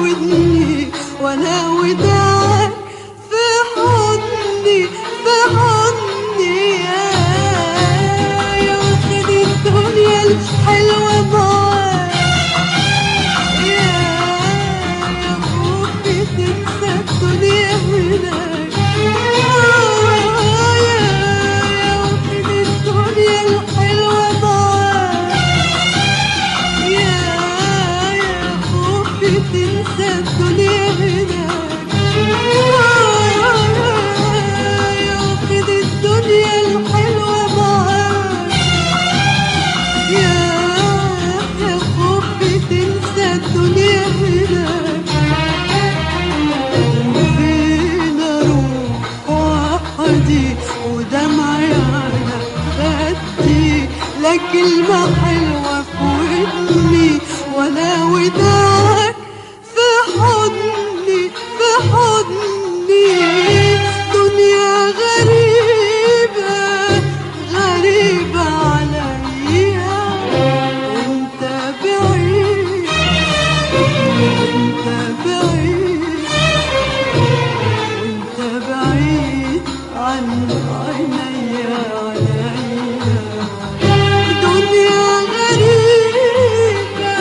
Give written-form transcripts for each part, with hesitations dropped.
ودني وانا وداعك في حضني في حضني يا واخد الدنيا الحلوة معاك يا خوفي تنسى الدنيا هناك يا واخد الدنيا الحلوة معاك يا خوفي تنسى الدنيا هناك يا واخد الدنيا الحلوة معاك يا خوفي تنسى الدنيا هناك وفين اروح وحدي ودمعي على خدي لا كلمة حلوة في ودني ولا وداعك في حضني في حضني دنيا غريبة غريبة عليا وانت بعيد وانت بعيد وانت بعيد عن عينيا دنيا غريبة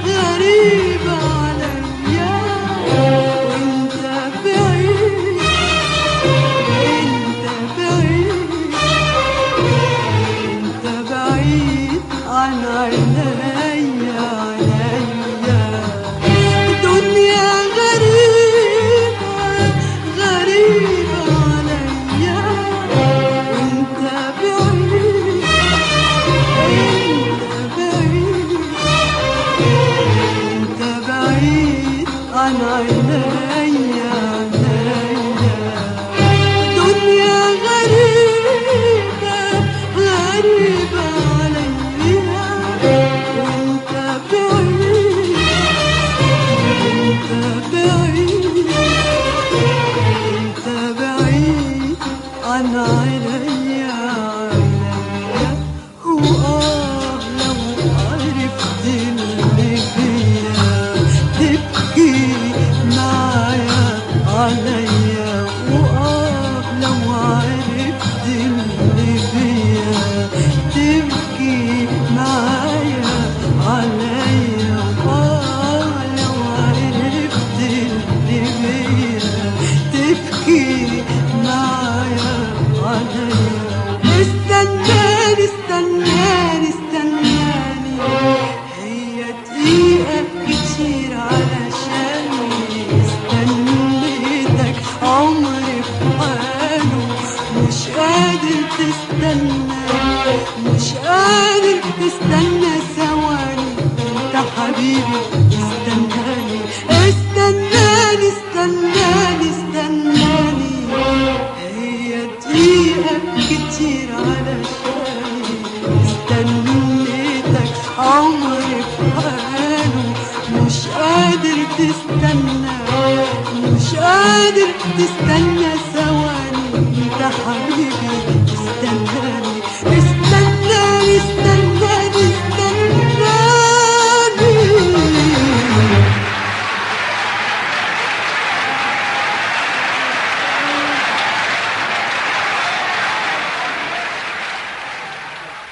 غريبة عليا وانت بعيد انت بعيد انت بعيد عن عينيا دنيا غريبة غريبة عليا وانت بعيد انت بعيد انت بعيد عن عينيا دنيا غريبة غريبة عليا وانت بعيد انت بعيد انت بعيد عن عينيا لو عرفت اللي فيا تبكي معايا عليا لو عرفت اللي فيا تبكي معايا عليا لو عرفت اللي فيا تبكي معايا عليا استناني استناني استناني هي دقيقة كتير علشاني استنيتك عمري في حاله مش قادر تستنى مش قادر تستنى ثواني انت حبيبي استناني استناني استناني استناني هي دقيقة كتير علشاني استنيتك عمري في حاله مش قادر تستنى مش قادر تستنى ثواني انت حبيبي استنى